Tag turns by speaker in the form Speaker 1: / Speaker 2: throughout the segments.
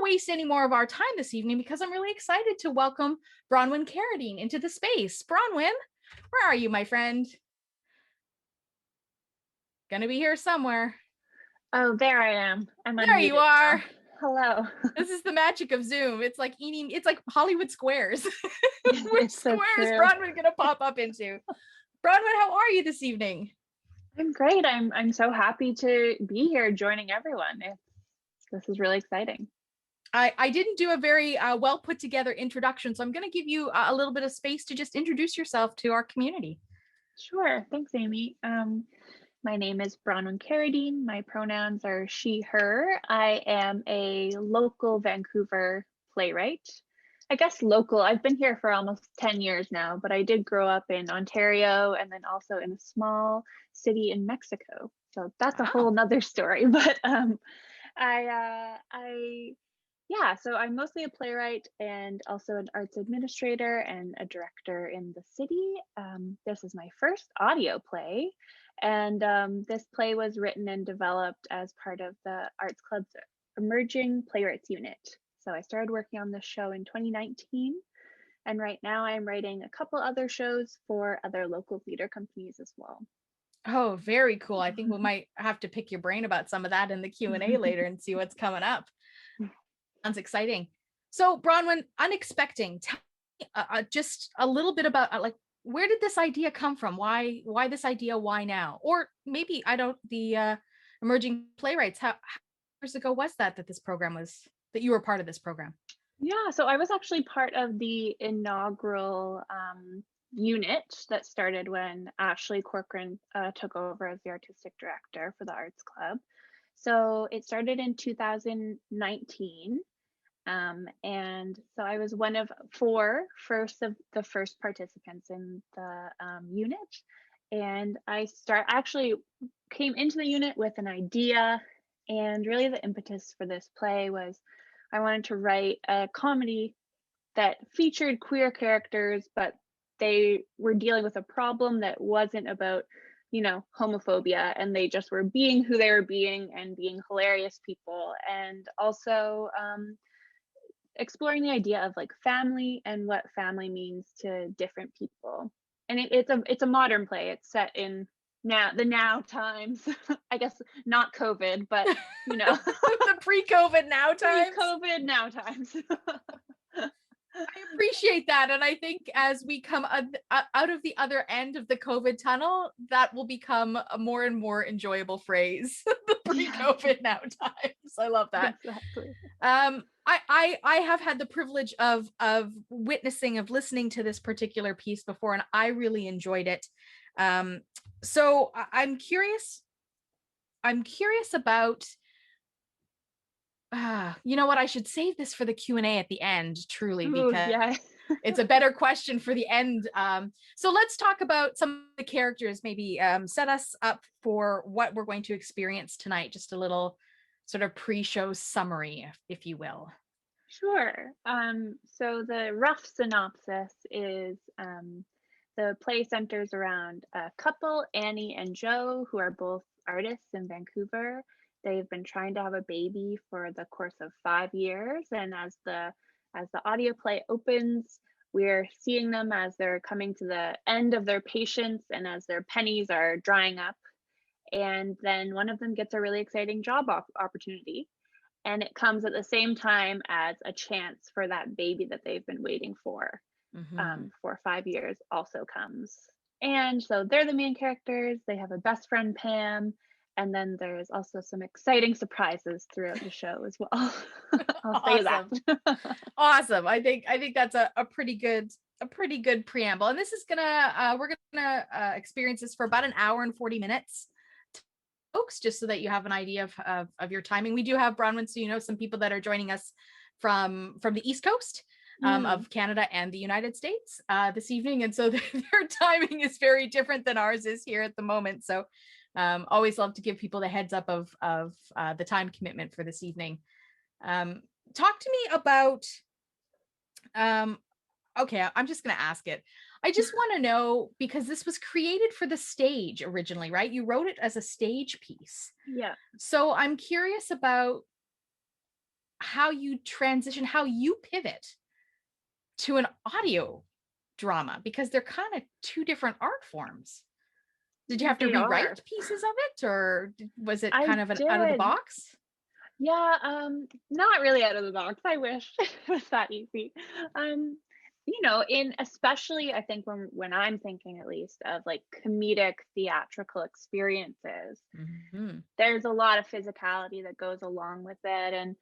Speaker 1: waste any more of our time this evening because I'm really excited to welcome Bronwyn Carradine into the space. Bronwyn, where are you, my friend? Gonna be here somewhere.
Speaker 2: Oh, there I am. I'm
Speaker 1: There
Speaker 2: unmuted
Speaker 1: you are.
Speaker 2: now. Hello.
Speaker 1: This is the magic of Zoom. It's like Hollywood squares. Which
Speaker 2: It's so
Speaker 1: square is
Speaker 2: true.
Speaker 1: Bronwyn gonna pop up into? Bronwyn, how are you this evening?
Speaker 2: I'm great. I'm so happy to be here joining everyone. This is really exciting.
Speaker 1: I didn't do a very well put together introduction, so I'm going to give you a little bit of space to just introduce yourself to our community.
Speaker 2: Sure. Thanks, Amy. My name is Bronwyn Carradine. My pronouns are she, her. I am a local Vancouver playwright. I guess local. I've been here for almost 10 years now, but I did grow up in Ontario and then also in a small city in Mexico. So that's a whole nother story. But so I'm mostly a playwright and also an arts administrator and a director in the city. This is my first audio play, and this play was written and developed as part of the Arts Club's Emerging Playwrights Unit. So I started working on this show in 2019, and right now I'm writing a couple other shows for other local theater companies as well.
Speaker 1: Oh, very cool. I think we might have to pick your brain about some of that in the Q&A later and see what's coming up. Sounds exciting. So Bronwyn, Unexpecting, tell me just a little bit about like, where did this idea come from? Why this idea? Why now? Or maybe the Emerging Playwrights, how years ago was that this program was, that you were part of this program?
Speaker 2: Yeah, so I was actually part of the inaugural unit that started when Ashley Corcoran took over as the artistic director for the Arts Club. So it started in 2019. And so I was one of the first participants in the unit. And I actually came into the unit with an idea, and really the impetus for this play was I wanted to write a comedy that featured queer characters, but they were dealing with a problem that wasn't about, homophobia, and they just were being who they were being and being hilarious people. And also exploring the idea of like family and what family means to different people. And it's a modern play. It's set in the now times. I guess not COVID, but
Speaker 1: the pre-COVID now times.
Speaker 2: Pre-COVID now times.
Speaker 1: I appreciate that. And I think as we come out of the other end of the COVID tunnel, that will become a more and more enjoyable phrase. The pre-COVID now times. I love that.
Speaker 2: Exactly.
Speaker 1: I have had the privilege of listening to this particular piece before, and I really enjoyed it. So I'm curious about, you know what, I should save this for the Q&A at the end, truly, because it's a better question for the end. So let's talk about some of the characters, maybe set us up for what we're going to experience tonight, just a little sort of pre-show summary, if you will.
Speaker 2: Sure. So the rough synopsis is the play centers around a couple, Annie and Joe, who are both artists in Vancouver. They've been trying to have a baby for the course of 5 years, and as the audio play opens, we're seeing them as they're coming to the end of their patience and as their pennies are drying up. And then one of them gets a really exciting job opportunity, and it comes at the same time as a chance for that baby that they've been waiting for 5 years also comes. And so they're the main characters. They have a best friend, Pam, and then there's also some exciting surprises throughout the show as well. I'll say that.
Speaker 1: Awesome. I think that's a pretty good preamble. And this is we're gonna experience this for about an hour and 40 minutes, folks, just so that you have an idea of your timing. We do have, Bronwyn, so some people that are joining us from the East Coast of Canada and the United States this evening, and so their timing is very different than ours is here at the moment. So always love to give people the heads up of the time commitment for this evening. Talk to me about okay, I'm just going to ask it. I just want to know, because this was created for the stage originally, right? You wrote it as a stage piece.
Speaker 2: Yeah.
Speaker 1: So I'm curious about how you transition, how you pivot to an audio drama, because they're kind of two different art forms. Did you have to
Speaker 2: They are.
Speaker 1: rewrite pieces of it, or was it
Speaker 2: I
Speaker 1: kind of an out of the
Speaker 2: did.
Speaker 1: box?
Speaker 2: Yeah, not really out of the box. I wish it was that easy. Um, in especially I think when I'm thinking at least of like comedic theatrical experiences,
Speaker 1: Hmm.
Speaker 2: there's a lot of physicality that goes along with it, and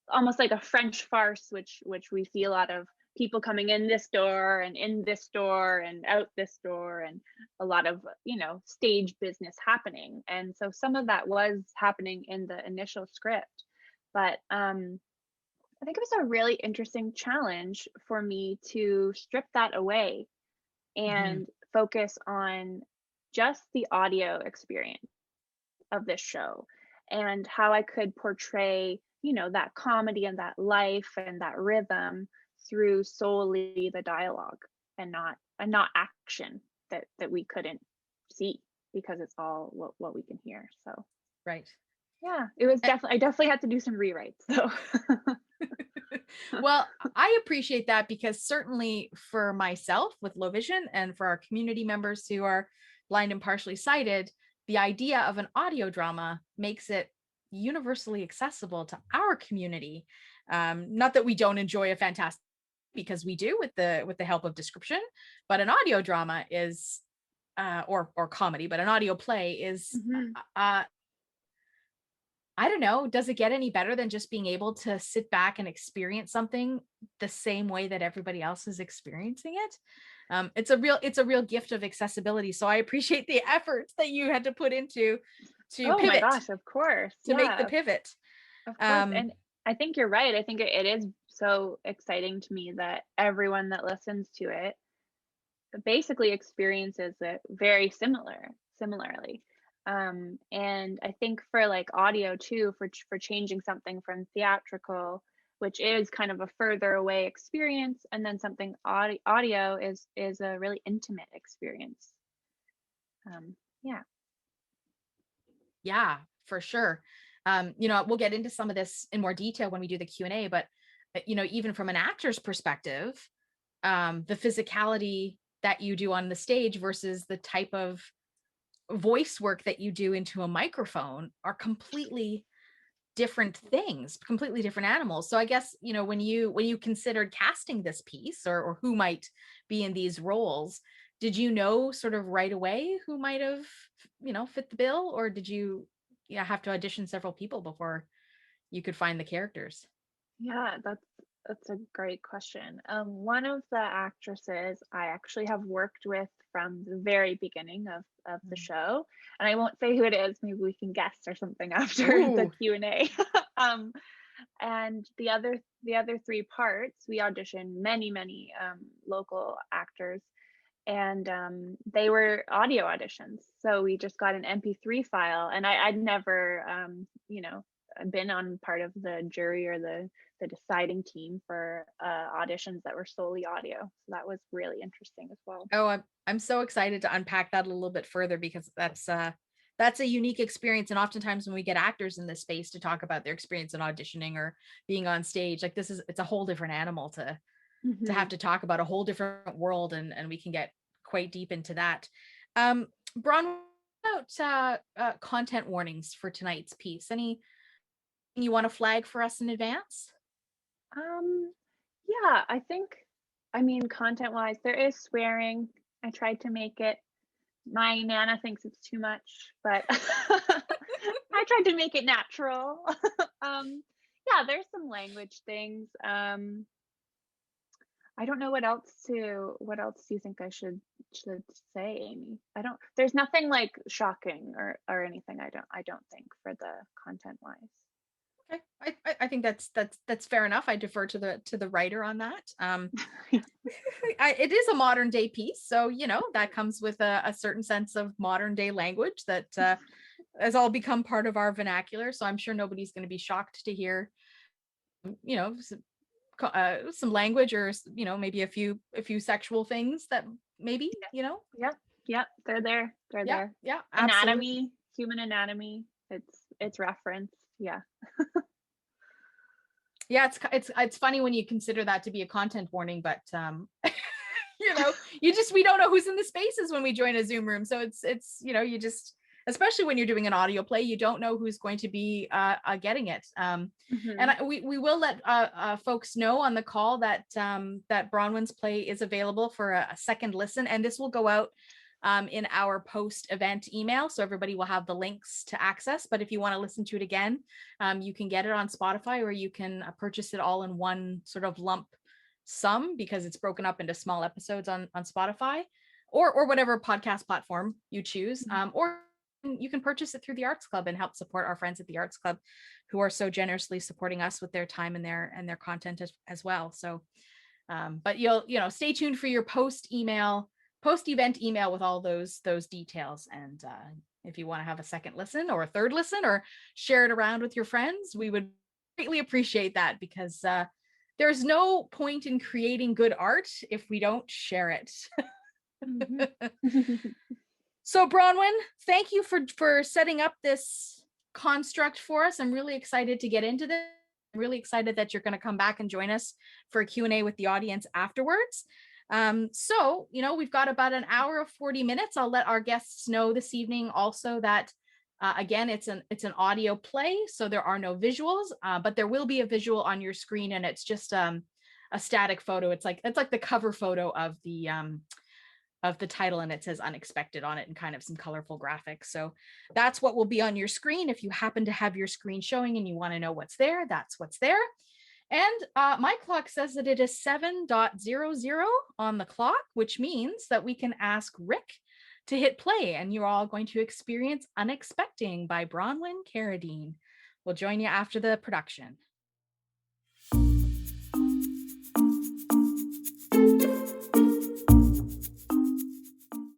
Speaker 2: almost like a French farce, which we see a lot of people coming in this door and in this door and out this door, and a lot of stage business happening. And so some of that was happening in the initial script, but I think it was a really interesting challenge for me to strip that away
Speaker 1: Hmm.
Speaker 2: and focus on just the audio experience of this show, and how I could portray, that comedy and that life and that rhythm through solely the dialogue, and not action that we couldn't see because it's all what we can hear. So
Speaker 1: Right.
Speaker 2: yeah, it was
Speaker 1: Eh,
Speaker 2: definitely, I definitely had to do some rewrites. So
Speaker 1: well, I appreciate that, because certainly for myself with low vision and for our community members who are blind and partially sighted, the idea of an audio drama makes it universally accessible to our community. Not that we don't enjoy a fantastic, because we do with the help of description, but an audio drama is or comedy, but an audio play is
Speaker 2: Mhm.
Speaker 1: I don't know, does it get any better than just being able to sit back and experience something the same way that everybody else is experiencing it? It's a real gift of accessibility. So I appreciate the efforts that you had to put into to
Speaker 2: Oh my
Speaker 1: pivot,
Speaker 2: gosh, of course.
Speaker 1: to make the
Speaker 2: Yeah,
Speaker 1: pivot.
Speaker 2: of course.
Speaker 1: Um,
Speaker 2: And I think you're right. I think it is so exciting to me that everyone that listens to it basically experiences it very similarly. And I think for like audio too, for changing something from theatrical, which is kind of a further away experience, and then something audio is a really intimate experience. Yeah.
Speaker 1: yeah, for sure. We'll get into some of this in more detail when we do the Q&A, but even from an actor's perspective, the physicality that you do on the stage versus the type of voice work that you do into a microphone are completely different things, completely different animals. So I guess, when you considered casting this piece, or who might be in these roles, did you know sort of right away who might have, fit the bill, or did you have to audition several people before you could find the characters?
Speaker 2: Yeah, that's a great question. One of the actresses I actually have worked with from the very beginning of the
Speaker 1: Mm.
Speaker 2: show, and I won't say who it is. Maybe we can guess or something after the
Speaker 1: Ooh.
Speaker 2: Q&A. um, and the other three parts, we auditioned many local actors, and they were audio auditions. So we just got an MP3 file, and I'd never, been on part of the jury or the deciding team for auditions that were solely audio. So that was really interesting as well.
Speaker 1: Oh, I'm so excited to unpack that a little bit further, because that's a unique experience. And oftentimes when we get actors in this space to talk about their experience in auditioning or being on stage, like it's a whole different animal to have
Speaker 2: Hmm.
Speaker 1: to talk about, a whole different world, and we can get quite deep into that. Um, Bron, what about content warnings for tonight's piece? Anything you want to flag for us in advance?
Speaker 2: Um, yeah, I mean, content wise, there is swearing. I tried to make it. My Nana thinks it's too much, but I tried to make it natural. Yeah, there's some language things. I don't know what else do you think I should say, Amy? I don't There's nothing like shocking or anything, I don't think, for the content wise.
Speaker 1: Okay, I think that's fair enough. I defer to the writer on that. It is a modern day piece, so that comes with a certain sense of modern day language that has all become part of our vernacular. So I'm sure nobody's going to be shocked to hear, you know, some language, or maybe a few sexual things that maybe.
Speaker 2: Yep, yep, they're there. They're
Speaker 1: Yeah,
Speaker 2: there.
Speaker 1: yeah, absolutely.
Speaker 2: Anatomy, human anatomy. It's referenced. Yeah.
Speaker 1: Yeah, it's funny when you consider that to be a content warning, but you know, we don't know who's in the spaces when we join a Zoom room. So it's you just, especially when you're doing an audio play, you don't know who's going to be getting it. And we will let folks know on the call that that Bronwyn's play is available for a second listen, and this will go out in our post-event email, so everybody will have the links to access. But if you want to listen to it again, you can get it on Spotify, or you can purchase it all in one sort of lump sum, because it's broken up into small episodes on Spotify, or whatever podcast platform you choose, or you can purchase it through the Arts Club and help support our friends at the Arts Club, who are so generously supporting us with their time and their content as well. So but stay tuned for your post-event email with all those details. And if you want to have a second listen or a third listen, or share it around with your friends, we would greatly appreciate that, because there's no point in creating good art if we don't share it. So Bronwyn, thank you for setting up this construct for us. I'm really excited to get into this. I'm really excited that you're going to come back and join us for a Q&A with the audience afterwards. So, we've got about an hour of 40 minutes. I'll let our guests know this evening also that, again, it's an audio play, so there are no visuals, but there will be a visual on your screen, and it's just a static photo. It's like the cover photo of the title, and it says Unexpected on it, and kind of some colorful graphics. So that's what will be on your screen. If you happen to have your screen showing and you want to know what's there, that's what's there. And my clock says that it is 7:00 on the clock, which means that we can ask Rick to hit play, and you're all going to experience Unexpecting by Bronwyn Carradine. We'll join you after the production.